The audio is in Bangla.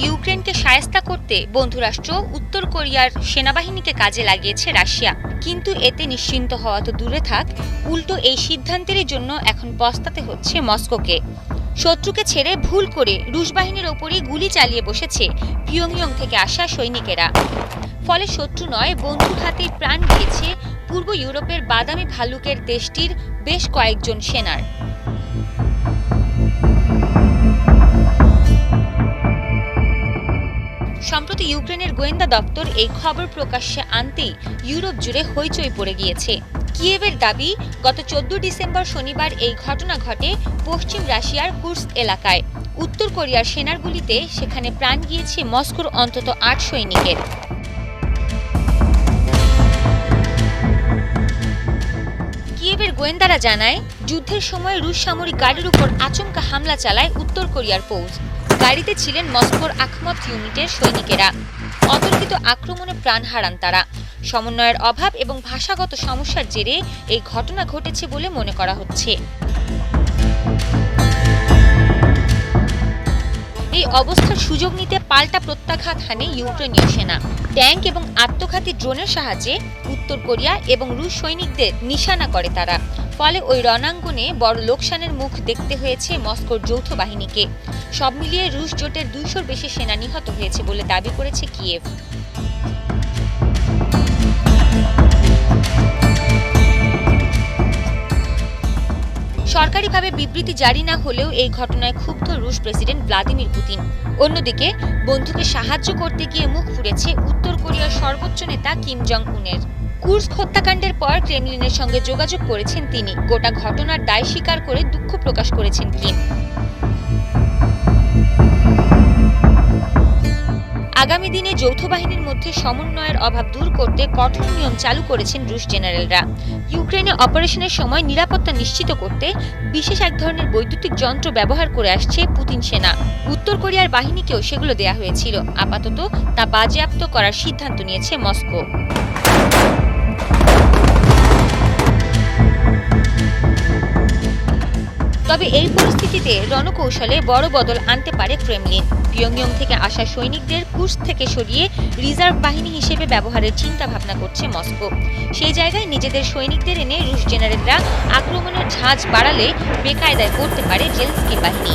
ইউক্রেনকে শায়েস্তা করতে বন্ধুরাষ্ট্র উত্তর কোরিয়ার সেনাবাহিনীকে কাজে লাগিয়েছে রাশিয়া, কিন্তু এতে নিশ্চিন্ত হওয়া তো দূরে থাক, উল্টো এই সিদ্ধান্তের জন্য এখন পস্তাতে হচ্ছে মস্কোকে। শত্রুকে ছেড়ে ভুল করে রুশ বাহিনীর ওপরই গুলি চালিয়ে বসেছে পিয়ংইয়ং থেকে আসা সৈনিকেরা। ফলে শত্রু নয়, বন্ধুর হাতেই প্রাণ গিয়েছে পূর্ব ইউরোপের বাদামি ভালুকের দেশটির বেশ কয়েকজন সেনার। সম্প্রতি ইউক্রেনের গোয়েন্দা দপ্তর এই খবর প্রকাশ্যে আনতেই ইউরোপ জুড়ে হইচই পড়ে গিয়েছে। কিয়েভের দাবি, গত 14 ডিসেম্বর শনিবার এই ঘটনা ঘটে পশ্চিম রাশিয়ার কুর্স্ক এলাকায়। উত্তর কোরিয়ার সেনার গুলিতে সেখানে প্রাণ গিয়েছে মস্কোর অন্তত 8 সৈনিকের। কিয়েভের গোয়েন্দারা জানায়, যুদ্ধের সময় রুশ সামরিক গাড়ির উপর আচমকা হামলা চালায় উত্তর কোরিয়ার ফৌজ। গাড়িতে ছিলেন মস্কোর আখমত ইউনিটের সৈনিকেরা। অতর্কিত আক্রমণে প্রাণ হারান তারা। সমন্বয়ের অভাব এবং ভাষাগত সমস্যার জেরে এই ঘটনা ঘটেছে বলে মনে করা হচ্ছে। এই অবস্থার সুযোগ নিতে পাল্টা প্রত্যাঘাত হানে ইউক্রেনীয় সেনা। ট্যাঙ্ক এবং আত্মঘাতী ড্রোনের সাহায্যে উত্তর কোরিয়া এবং রুশ সৈনিকদের নিশানা করে তারা। ফলে ওই রণাঙ্গনে বড় লোকসানের মুখ দেখতে হয়েছে মস্কোর যৌথ বাহিনীকে। সব মিলিয়ে রুশ জোটের 200-র বেশি সেনা নিহত হয়েছে বলে দাবি করেছে কিয়েভ। সরকারিভাবে বিবৃতি জারি না হলেও এই ঘটনায় ক্ষুব্ধ রুশ প্রেসিডেন্ট ভ্লাদিমির পুতিন। অন্যদিকে বন্ধুকে সাহায্য করতে গিয়ে মুখ পুড়েছে উত্তর কোরিয়ার সর্বোচ্চ নেতা কিম জং উনের। কুর্স্ক হত্যাকাণ্ডের পর ক্রেমলিনের সঙ্গে যোগাযোগ করেছেন তিনি। গোটা ঘটনার দায় স্বীকার করে দুঃখ প্রকাশ করেছেন কিম। আগামী দিনে যৌথ বাহিনীর মধ্যে সমন্বয়ের অভাব দূর করতে কঠোর নিয়ম চালু করেছেন রুশ জেনারেলরা। ইউক্রেনে অপারেশনের সময় নিরাপত্তা নিশ্চিত করতে বিশেষ এক ধরনের বৈদ্যুতিক যন্ত্র ব্যবহার করে আসছে পুতিন সেনা। উত্তর কোরিয়ার বাহিনীকেও সেগুলো দেয়া হয়েছিল। আপাতত তা বাজেয়াপ্ত করার সিদ্ধান্ত নিয়েছে মস্কো। তবে এই পরিস্থিতিতে রণকৌশলে বড় বদল আনতে পারে ক্রেমলিন। পিয়ংইয়ং থেকে আসা সৈনিকদের কুর্স্ক থেকে সরিয়ে রিজার্ভ বাহিনী হিসেবে ব্যবহারের চিন্তা ভাবনা করছে মস্কো। সেই জায়গায় নিজেদের সৈনিকদের এনে রুশ জেনারেলরা আক্রমণের ঝাঁজ বাড়ালে বেকায়দায় পড়তে পারে জেলেনস্কি বাহিনী।